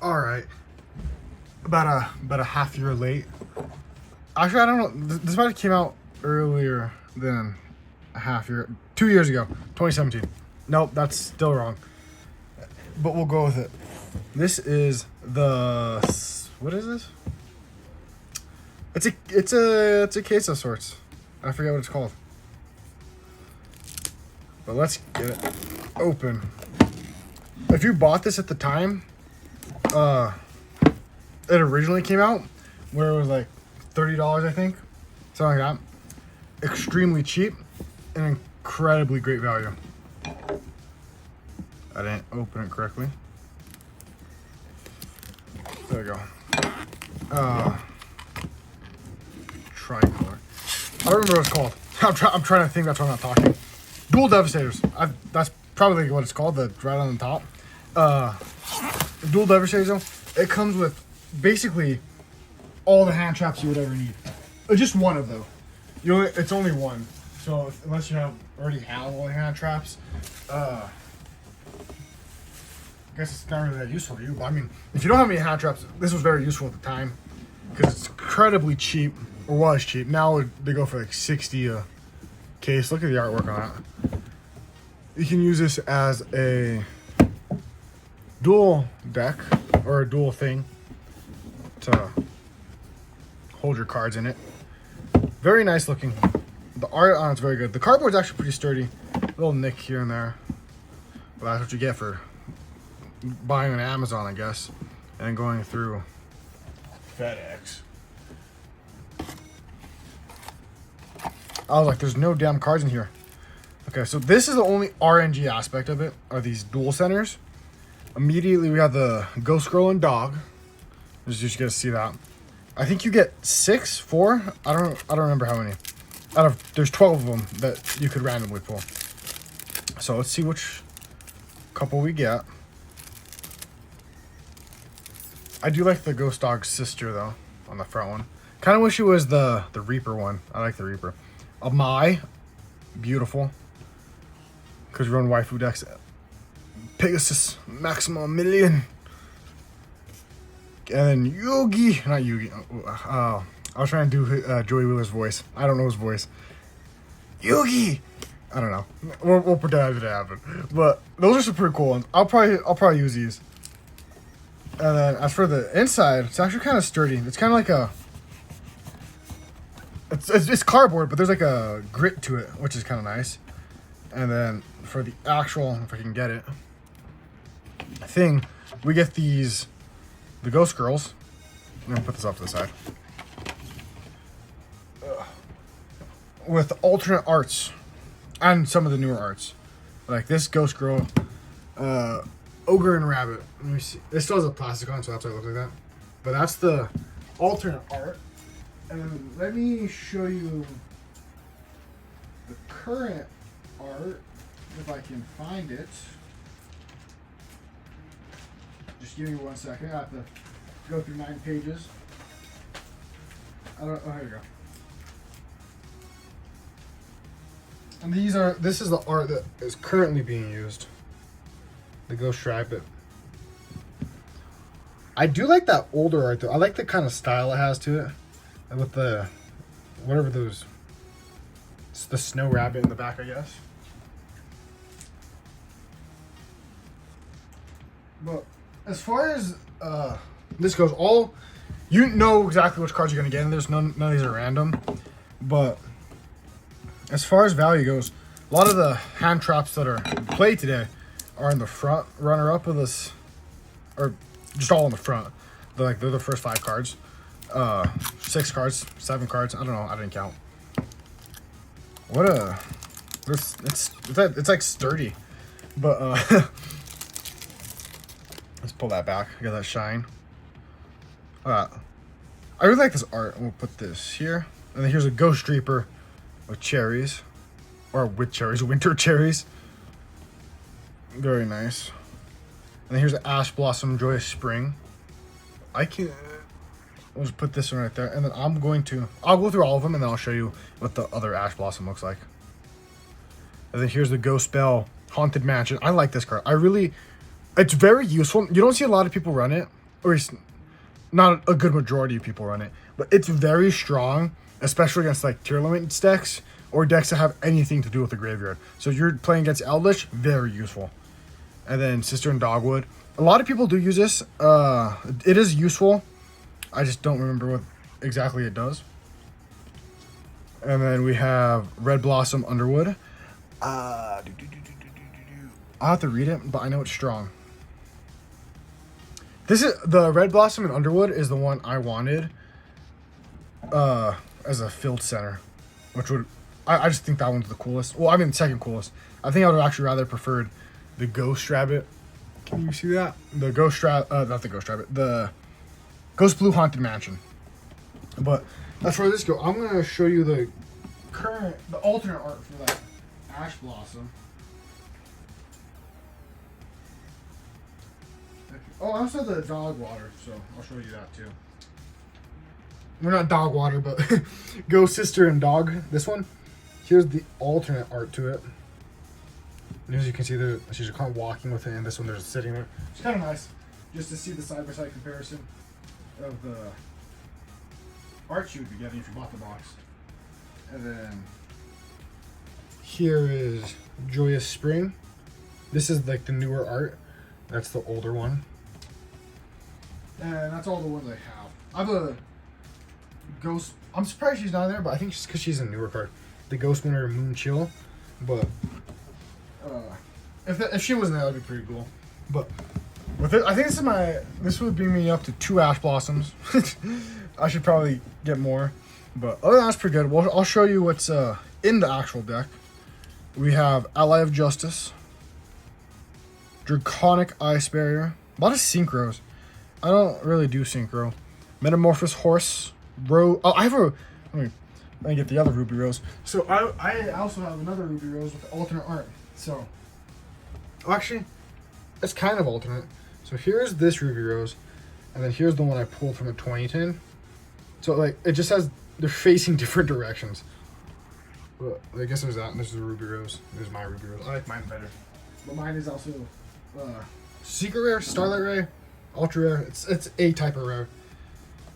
All right, about a half year late. Actually, I don't know. This might have came out earlier than a half year. 2 years ago, 2017. Nope, that's still wrong. But we'll go with it. This is the, what is this? It's a case of sorts. I forget what it's called. But let's get it open. If you bought this at the time, it originally came out, where it was like $30, I think, something like that. Extremely cheap and incredibly great value. I didn't open it correctly. There we go. Tricolor. I don't remember what it's called. I'm trying to think. That's why I'm not talking. Dual Devastators. That's probably what it's called. The right on the top. Dual Devastators. Though, it comes with basically all the hand traps you would ever need. Just one of them. It's only one. So unless you already have all the hand traps, I guess it's not really that useful to you. But I mean, if you don't have any hand traps, this was very useful at the time because it's incredibly cheap, or was cheap. Now they go for like 60 a case. Look at the artwork on that. You can use this as a dual deck or a dual thing to hold your cards in it. Very nice looking. The art on it's very good. The cardboard's actually pretty sturdy. A little nick here and there. But that's what you get for buying on Amazon, I guess, and then going through FedEx. I was like, there's no damn cards in here. Okay, so this is the only RNG aspect of it, are these dual centers. Immediately we have the Ghost Girl and Dog. Just gonna see that. I think you get 4. I don't remember how many. There's 12 of them that you could randomly pull. So let's see which couple we get. I do like the Ghost Dog's sister though, on the front one. Kind of wish it was the Reaper one. I like the Reaper. A Mai, beautiful. Because we run waifu decks. Pegasus, Maximum Million. And then Yugi, not Yugi. I was trying to do Joey Wheeler's voice. I don't know his voice. Yugi. I don't know. We'll pretend it didn't happen. But those are some pretty cool ones. I'll probably use these. And then as for the inside, it's actually kind of sturdy. It's kind of like a. It's cardboard, but there's like a grit to it, which is kind of nice. And then for the actual, if I can get it, thing, we get these. The Ghost Girls. I'm gonna put this off to the side. With alternate arts and some of the newer arts, like this Ghost Girl, Ogre and Rabbit. Let me see. This still has a plastic on, so that's why it looks like that. But that's the alternate art. And then let me show you the current art if I can find it. Just give me 1 second. I have to go through 9 pages. Oh, here you go. And this is the art that is currently being used. The Ghost Rabbit. I do like that older art though. I like the kind of style it has to it. And with the, whatever those, it's the snow rabbit in the back, I guess. But as far as this goes, you know exactly which cards you're gonna get, and there's none of these are random. But as far as value goes, a lot of the hand traps that are played today are in the front runner-up of this, or just all in the front. They're the first 5 cards, 6 cards, 7 cards. I don't know. I didn't count. It's like sturdy, but let's pull that back. I got that shine. I really like this art. We'll put this here. And then here's a Ghost Reaper with cherries. Or with cherries, winter cherries. Very nice. And then here's the Ash Blossom Joyous Spring. I'll just put this one right there. And then I'll go through all of them and then I'll show you what the other Ash Blossom looks like. And then here's the Ghost Bell Haunted Mansion. I like this card. It's very useful. You don't see a lot of people run it. or at least not a good majority of people run it, but it's very strong, especially against like tier limit decks or decks that have anything to do with the graveyard. So if you're playing against Eldritch, very useful. And then Sister and Dogwood. A lot of people do use this. It is useful. I just don't remember what exactly it does. And then we have Red Blossom Underwood. I'll have to read it, but I know it's strong. This is the Red Blossom and Underwood is the one I wanted as a field center, which would I just think that one's the coolest. Well, I mean second coolest. I think I would actually rather preferred the Ghost Rabbit. Can you see that? The Ghost Rabbit, not the Ghost Rabbit, the Ghost Blue Haunted Mansion. But that's where this go. I'm gonna show you the alternate art for that Ash Blossom. Oh, I also have the Dog Water, so I'll show you that too. We're not Dog Water, but Ghost Sister and Dog. This one. Here's the alternate art to it. And as you can see, she's kind of walking with it, and this one there's sitting there. It's kind of nice just to see the side-by-side comparison of the art you would be getting if you bought the box. And then here is Joyous Spring. This is like the newer art. That's the older one. And that's all the ones I have. I have a Ghost. I'm surprised she's not there, but I think it's because she's a newer card. The Ghost Winter Moon Chill. But if she wasn't there, that'd be pretty cool. But with it, I think this would bring me up to 2 Ash Blossoms. I should probably get more. But other than that's pretty good. Well, I'll show you what's in the actual deck. We have Ally of Justice, Draconic Ice Barrier, a lot of synchros. I don't really do synchro. Metamorphosis Horse, I have a. Let me get the other Ruby Rose. So I also have another Ruby Rose with alternate art. So, actually, it's kind of alternate. So here's this Ruby Rose, and then here's the one I pulled from a 2010. So like it just has they're facing different directions. But I guess there's that, and this is a Ruby Rose. There's my Ruby Rose. I like mine better. But mine is also Secret Rare, Starlight Ray, Ultra Rare. It's a type of rare.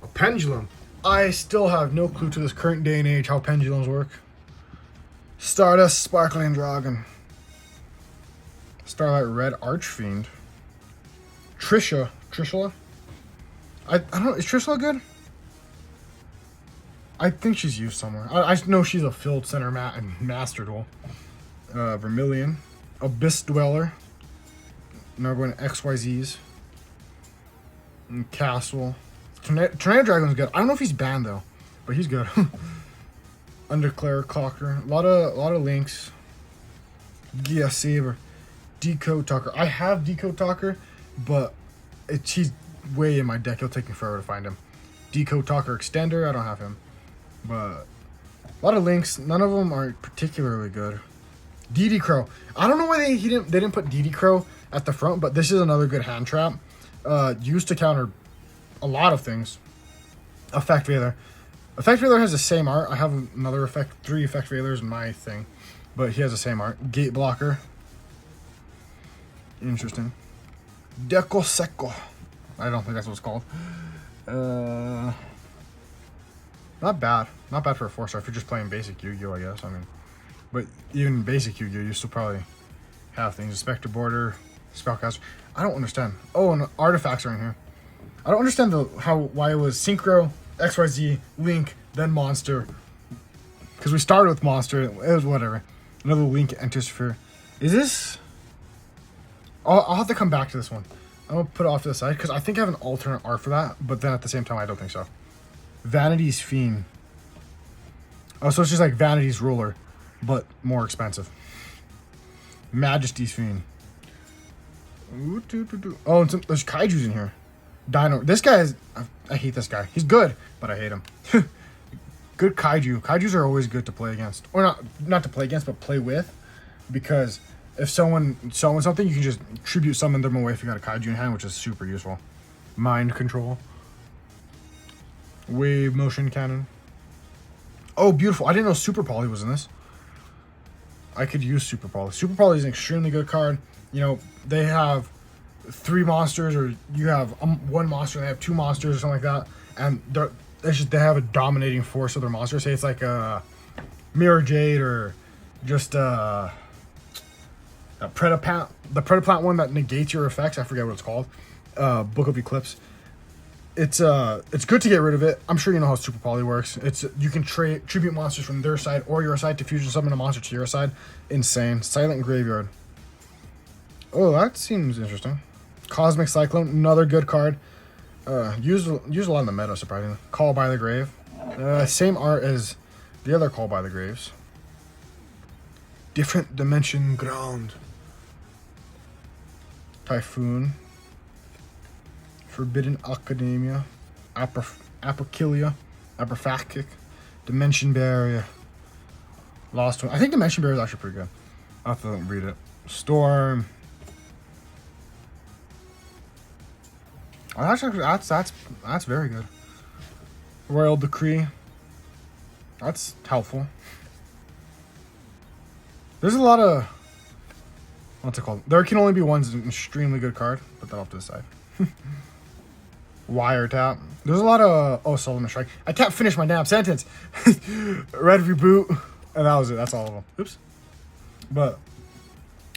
A Pendulum. I still have no clue to this current day and age how pendulums work. Stardust Sparkling Dragon. Starlight Red Archfiend. Trishula. I don't know, is Trishula good? I think she's used somewhere. I know she's a field center and master duel. Vermilion. Abyss Dweller. Now going to XYZs. And Castle. Tornado Dragon's good. I don't know if he's banned though, but he's good. Underclair Clocker. A lot of links. Gia Saber. Decode Talker. I have Decode Talker, but he's way in my deck. It'll take me forever to find him. Decode Talker Extender. I don't have him. But a lot of links. None of them are particularly good. DD Crow. I don't know why they didn't put DD Crow at the front, but this is another good hand trap. Used to counter a lot of things. Effect Veiler. Effect Veiler has the same art. I have another 3 Effect Veilers in my thing, but he has the same art. Gate Blocker. Interesting. Deco Seco. I don't think that's what it's called. Not bad. Not bad for a 4-star if you're just playing basic Yu-Gi-Oh, I guess. I mean, but even basic Yu-Gi-Oh, you still probably have things. Spectre Border, Spellcaster. I don't understand. Oh, and artifacts are in here. I don't understand why it was Synchro, XYZ, Link, then Monster. Because we started with Monster. It was whatever. Another Link enters for. Is this? I'll have to come back to this one. I'm going to put it off to the side because I think I have an alternate art for that. But then at the same time, I don't think so. Vanity's Fiend. Oh, so it's just like Vanity's Ruler, but more expensive. Majesty's Fiend. Oh, and there's Kaiju's in here. Dino. This guy is. I hate this guy. He's good, but I hate him. Good Kaiju. Kaijus are always good to play against, or not to play against, but play with, because if someone summons something, you can just tribute summon them away if you got a Kaiju in hand, which is super useful. Mind Control. Wave Motion Cannon. Oh, beautiful. I didn't know Super Poly was in this. I could use Super Poly. Super Poly is an extremely good card. You know, they have 3 monsters, or you have 1 monster and they have 2 monsters or something like that, and they have a dominating force of their monsters. Say it's like a Mirror Jade or just a Predaplant, the Predaplant one that negates your effects. I forget what it's called. Book of Eclipse. It's good to get rid of it. I'm sure you know how Super Poly works. You can tribute monsters from their side or your side to fusion summon a monster to your side. Insane. Silent Graveyard. Oh, that seems interesting. Cosmic Cyclone, another good card. Used a lot in the meta, surprisingly. Call by the Grave. Same art as the other Call by the Graves. Different Dimension Ground. Typhoon. Forbidden Academia. Apocylia. Apophactic. Dimension Barrier. Lost One. I think Dimension Barrier is actually pretty good. I'll have to read it. Storm. That's very good. Royal Decree. That's helpful. There's a lot of, what's it called? There can only be one extremely good card. Put that off to the side. Wiretap. There's a lot of Solomon Strike. I can't finish my damn sentence. Red Reboot, and that was it. That's all of them. Oops. But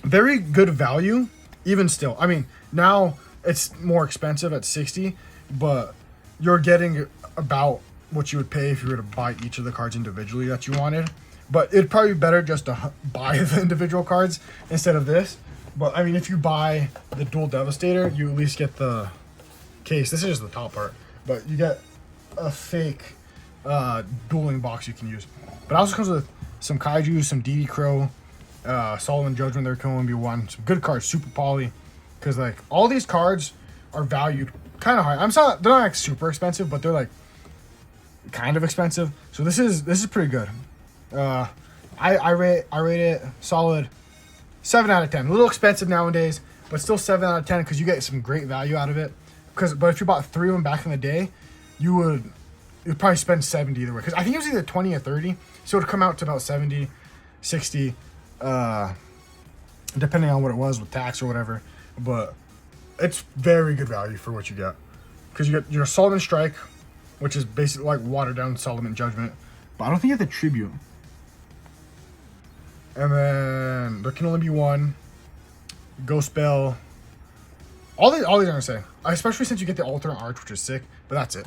very good value, even still. I mean, now it's more expensive at 60, but you're getting about what you would pay if you were to buy each of the cards individually that you wanted. But it'd probably be better just to buy the individual cards instead of this. But I mean, if you buy the Dual Devastator, you at least get the case. This is just the top part, but you get a fake dueling box you can use. But it also comes with some Kaiju, some DD Crow, Solomon Judgment. There can only be one. Some good cards, Super Poly. Because like all these cards are valued kind of high. They're not like super expensive, but they're like kind of expensive. So this is pretty good. I rate it solid 7 out of 10. A little expensive nowadays, but still 7 out of 10 because you get some great value out of it. But if you bought 3 of them back in the day, you'd probably spend 70 either way. Because I think it was either 20 or 30, so it'd come out to about 70, 60, depending on what it was with tax or whatever. But it's very good value for what you get. Because you get your Solomon Strike, which is basically like watered down Solomon Judgment. But I don't think you have the Tribute. And then there can only be one. Ghost Bell. All these are gonna say. Especially since you get the alternate arch, which is sick. But that's it.